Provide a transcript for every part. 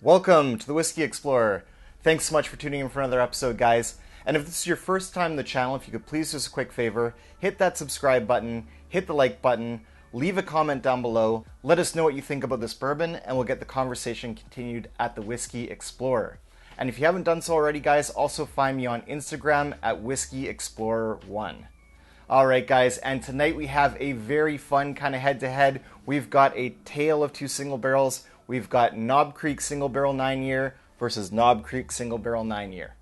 Welcome to the Whiskey Explorer. Thanks so much for tuning in for another episode, guys. And if this is your first time on the channel, if you could please do us a quick favor, hit that subscribe button, hit the like button, leave a comment down below, let us know what you think about this bourbon, and we'll get the conversation continued at the Whiskey Explorer. And if you haven't done so already, guys, also find me on Instagram at Whisky Explorer 1. Alright guys, and tonight we have a very fun kind of head-to-head. We've got a tale of two single barrels. We've got Knob Creek Single Barrel 9-year versus Knob Creek Single Barrel 9-year.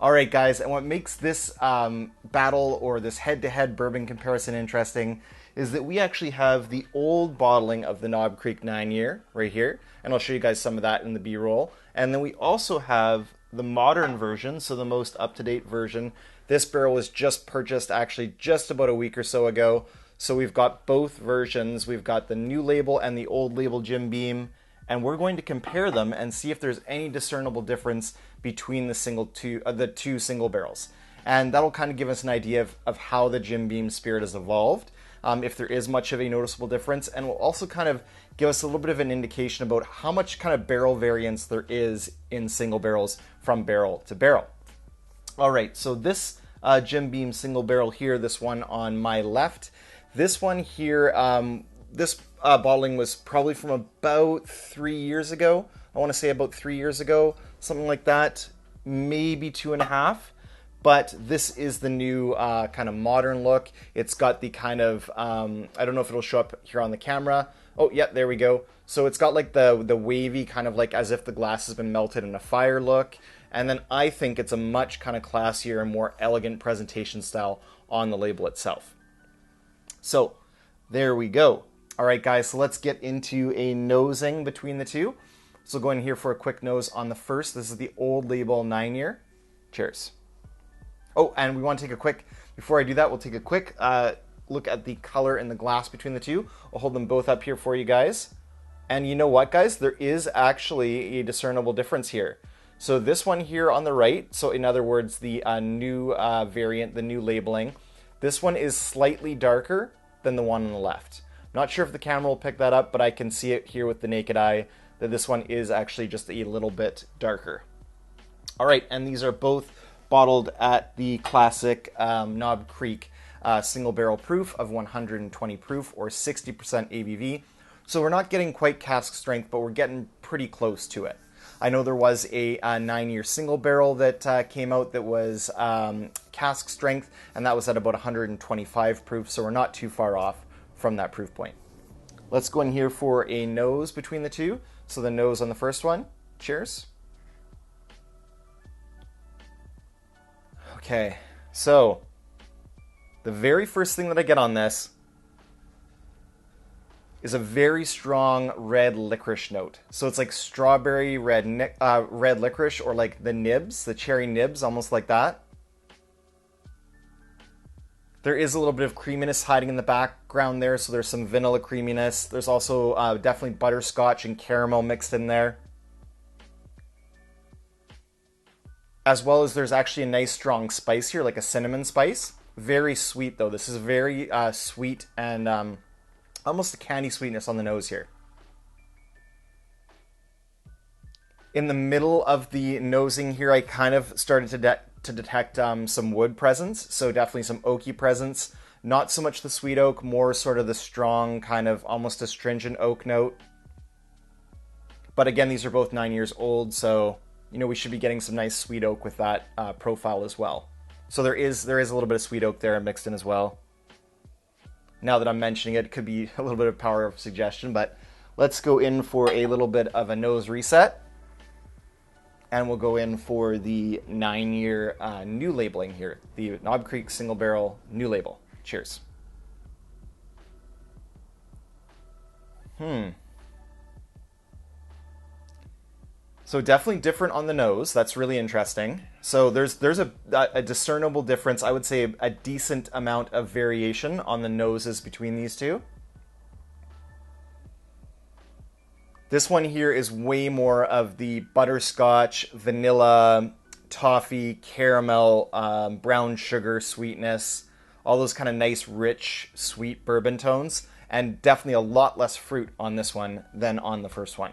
Alright guys, and what makes this battle or this head-to-head bourbon comparison interesting is that we actually have the old bottling of the Knob Creek 9-year right here, and I'll show you guys some of that in the B-roll. And then we also have the modern version, so the most up-to-date version. This barrel was just purchased actually just about a week or so ago. So we've got both versions. We've got the new label and the old label Jim Beam, and we're going to compare them and see if there's any discernible difference between the two single barrels. And that'll kind of give us an idea of how the Jim Beam spirit has evolved, if there is much of a noticeable difference, and will also kind of give us a little bit of an indication about how much kind of barrel variance there is in single barrels from barrel to barrel. All right, so this Jim Beam single barrel here, this one on my left, this one here, this bottling was probably from about 3 years ago. I want to say about 3 years ago, something like that, maybe 2.5. But this is the new kind of modern look. It's got the kind of, I don't know if it'll show up here on the camera. Oh, yeah, there we go. So it's got like the wavy kind of like as if the glass has been melted in a fire look. And then I think it's a much kind of classier and more elegant presentation style on the label itself. So there we go. All right, guys, so let's get into a nosing between the two. So go in here for a quick nose on the first. This is the old label 9-year. Cheers. Oh, and we want to take a quick, before I do that, we'll take a quick look at the color in the glass between the two. I'll hold them both up here for you guys. And you know what, guys? There is actually a discernible difference here. So this one here on the right, so in other words, the new variant, the new labeling, this one is slightly darker than the one on the left. Not sure if the camera will pick that up, but I can see it here with the naked eye that this one is actually just a little bit darker. All right, and these are both bottled at the classic Knob Creek single barrel proof of 120 proof or 60% ABV. So we're not getting quite cask strength, but we're getting pretty close to it. I know there was a 9-year single barrel that came out that was cask strength, and that was at about 125 proof, so we're not too far off from that proof point. Let's go in here for a nose between the two. So the nose on the first one. Cheers. Okay, so the very first thing that I get on this is a very strong red licorice note. So it's like strawberry red licorice, or like the nibs, the cherry nibs, almost like that. There is a little bit of creaminess hiding in the background there, so there's some vanilla creaminess. There's also definitely butterscotch and caramel mixed in there. As well as there's actually a nice strong spice here, like a cinnamon spice. Very sweet though. This is very sweet and almost a candy sweetness on the nose here. In the middle of the nosing here, I kind of started to detect some wood presence. So definitely some oaky presence. Not so much the sweet oak, more sort of the strong kind of almost astringent oak note. But again, these are both 9 years old, so you know we should be getting some nice sweet oak with that profile as well. So there is a little bit of sweet oak there mixed in as well. Now that I'm mentioning it, it could be a little bit of power of suggestion, but let's go in for a little bit of a nose reset. And we'll go in for the 9-year new labeling here, the Knob Creek Single Barrel new label. Cheers. So definitely different on the nose. That's really interesting. So there's a discernible difference. I would say a decent amount of variation on the noses between these two. This one here is way more of the butterscotch, vanilla, toffee, caramel, brown sugar sweetness, all those kind of nice, rich, sweet bourbon tones, and definitely a lot less fruit on this one than on the first one.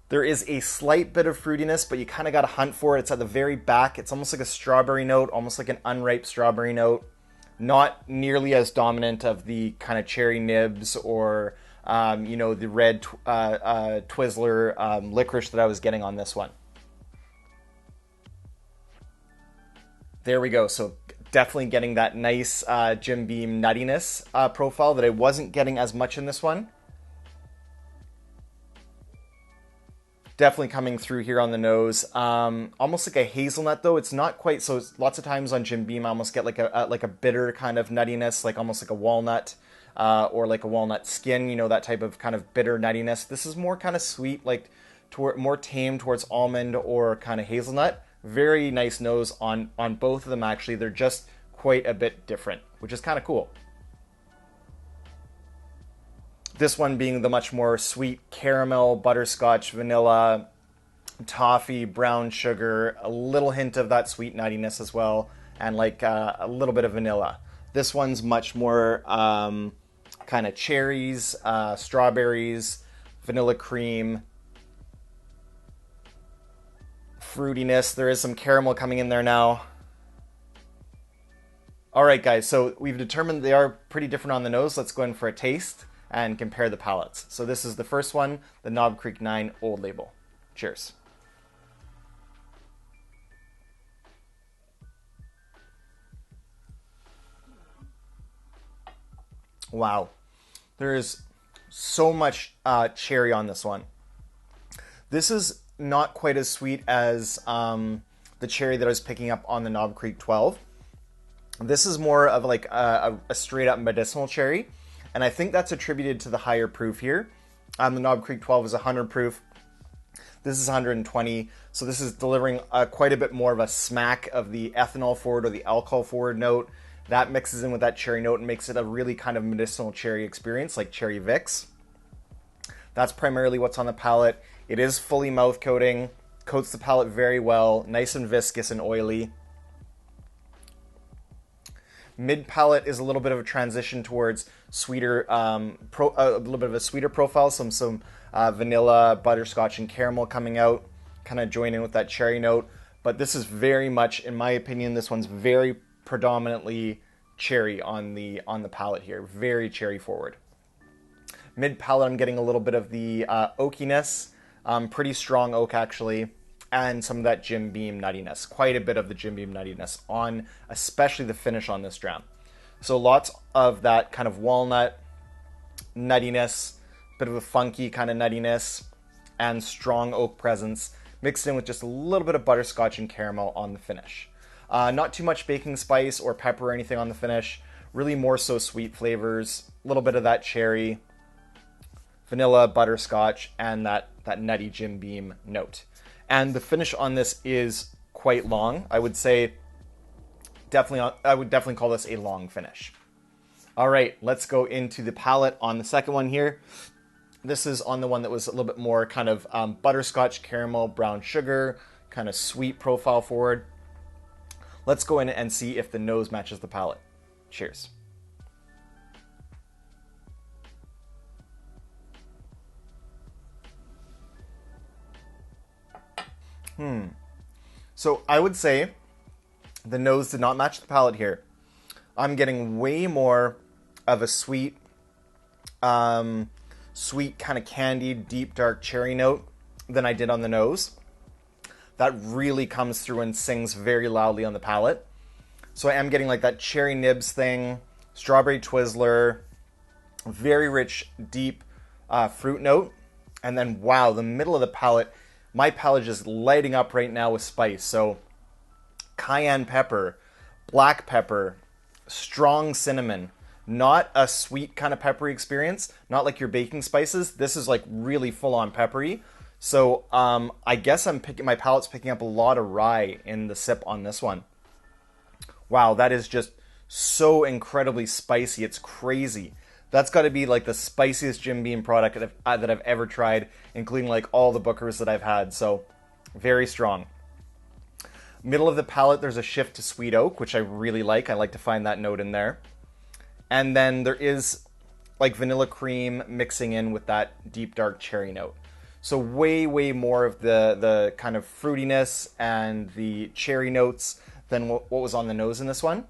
There is a slight bit of fruitiness, but you kind of got to hunt for it. It's at the very back. It's almost like a strawberry note, almost like an unripe strawberry note. Not nearly as dominant of the kind of cherry nibs or, the red Twizzler licorice that I was getting on this one. There we go. So definitely getting that nice Jim Beam nuttiness profile that I wasn't getting as much in this one. Definitely coming through here on the nose. Almost like a hazelnut, though. It's not quite. So lots of times on Jim Beam, I almost get like a bitter kind of nuttiness, like almost like a walnut or like a walnut skin. That type of kind of bitter nuttiness. This is more kind of sweet, like more tame towards almond or kind of hazelnut. Very nice nose on both of them. Actually, they're just quite a bit different, which is kind of cool. This one being the much more sweet caramel, butterscotch, vanilla, toffee, brown sugar, a little hint of that sweet nuttiness as well, and like a little bit of vanilla. This one's much more kind of cherries, strawberries, vanilla cream, fruitiness. There is some caramel coming in there now. All right, guys, so we've determined they are pretty different on the nose. Let's go in for a taste and compare the palettes. So this is the first one, the Knob Creek 9 Old Label. Cheers. Wow. There is so much cherry on this one. This is not quite as sweet as the cherry that I was picking up on the Knob Creek 12. This is more of like a straight up medicinal cherry. And I think that's attributed to the higher proof here. The Knob Creek 12 is 100 proof. This is 120. So this is delivering quite a bit more of a smack of the ethanol forward or the alcohol forward note. That mixes in with that cherry note and makes it a really kind of medicinal cherry experience, like cherry Vicks. That's primarily what's on the palate. It is fully mouth coating, coats the palate very well, nice and viscous and oily. Mid palate is a little bit of a transition towards sweeter, a little bit of a sweeter profile. Some vanilla, butterscotch, and caramel coming out, kind of join in with that cherry note. But this is very much, in my opinion, this one's very predominantly cherry on the palate here. Very cherry forward. Mid palate, I'm getting a little bit of the oakiness, pretty strong oak actually. And some of that Jim Beam nuttiness. Quite a bit of the Jim Beam nuttiness on especially the finish on this dram. So lots of that kind of walnut nuttiness, bit of a funky kind of nuttiness, and strong oak presence mixed in with just a little bit of butterscotch and caramel on the finish. Not too much baking spice or pepper or anything on the finish. Really more so sweet flavors. A little bit of that cherry, vanilla, butterscotch, and that nutty Jim Beam note. And the finish on this is quite long. I would say I would definitely call this a long finish. All right, let's go into the palate on the second one here. This is on the one that was a little bit more kind of butterscotch, caramel, brown sugar, kind of sweet profile forward. Let's go in and see if the nose matches the palate. Cheers. So I would say the nose did not match the palate here. I'm getting way more of a sweet kind of candied, deep, dark cherry note than I did on the nose. That really comes through and sings very loudly on the palate. So I am getting like that cherry nibs thing, strawberry Twizzler, very rich, deep fruit note. And then, wow, the middle of the palate, my palate is lighting up right now with spice. So cayenne pepper, black pepper, strong cinnamon, not a sweet kind of peppery experience, not like your baking spices. This is like really full on peppery. So I guess my palate's picking up a lot of rye in the sip on this one. Wow, that is just so incredibly spicy. It's crazy. That's got to be like the spiciest Jim Beam product that I've ever tried, including like all the Bookers that I've had. So very strong. Middle of the palate, there's a shift to sweet oak, which I really like. I like to find that note in there. And then there is like vanilla cream mixing in with that deep dark cherry note. So way, way more of the kind of fruitiness and the cherry notes than what was on the nose in this one.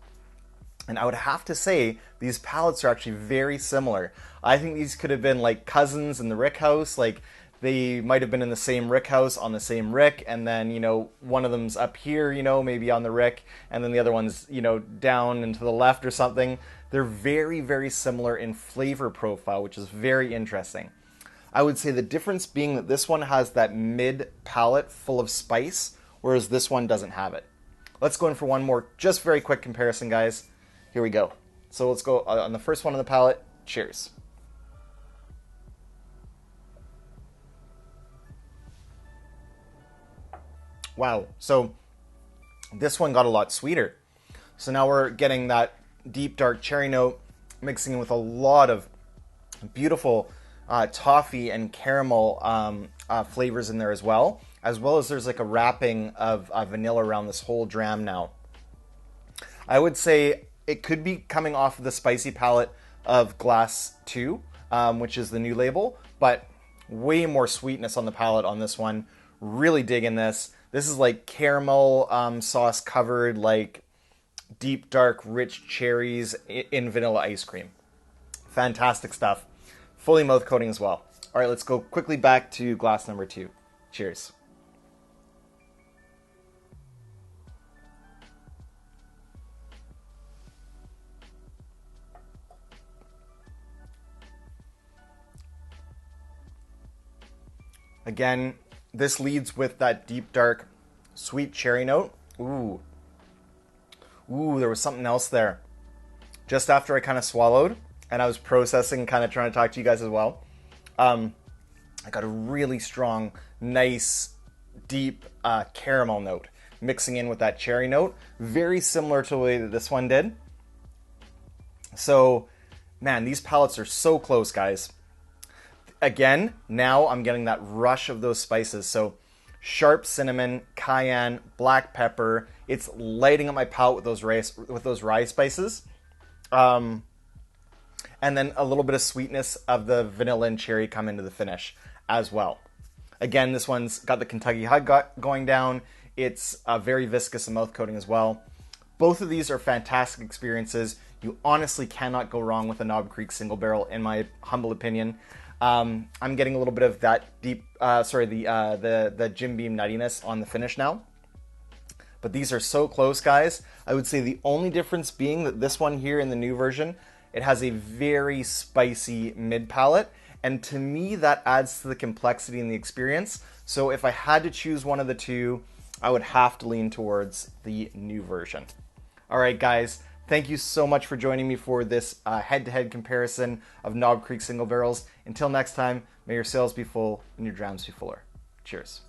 And I would have to say, these palettes are actually very similar. I think these could have been like cousins in the rick house. Like, they might have been in the same rick house on the same rick, and then, you know, one of them's up here, you know, maybe on the rick, and then the other one's, you know, down and to the left or something. They're very, very similar in flavor profile, which is very interesting. I would say the difference being that this one has that mid palate full of spice, whereas this one doesn't have it. Let's go in for one more, just very quick comparison, guys. Here we go. So let's go on the first one on the palate. Cheers. Wow. So this one got a lot sweeter. So now we're getting that deep dark cherry note mixing in with a lot of beautiful toffee and caramel flavors in there as well as there's like a wrapping of vanilla around this whole dram now. I would say it could be coming off of the spicy palette of Glass 2, which is the new label, but way more sweetness on the palate on this one. Really digging this. This is like caramel sauce covered, like deep, dark, rich cherries in vanilla ice cream. Fantastic stuff. Fully mouth coating as well. All right, let's go quickly back to glass number 2. Cheers. Again, this leads with that deep, dark, sweet cherry note. Ooh. Ooh, there was something else there. Just after I kind of swallowed, and I was processing, kind of trying to talk to you guys as well, I got a really strong, nice, deep caramel note mixing in with that cherry note. Very similar to the way that this one did. So, man, these palettes are so close, guys. Again, now I'm getting that rush of those spices. So sharp cinnamon, cayenne, black pepper. It's lighting up my palate with those rye spices. And then a little bit of sweetness of the vanilla and cherry come into the finish as well. Again, this one's got the Kentucky hug going down. It's very viscous and mouth coating as well. Both of these are fantastic experiences. You honestly cannot go wrong with a Knob Creek single barrel, in my humble opinion. I'm getting a little bit of that deep, the Jim Beam nuttiness on the finish now. But these are so close, guys. I would say the only difference being that this one here in the new version, it has a very spicy mid palate. And to me, that adds to the complexity in the experience. So if I had to choose one of the two, I would have to lean towards the new version. All right, guys. Thank you so much for joining me for this head-to-head comparison of Knob Creek single barrels. Until next time, may your sails be full and your drams be fuller. Cheers.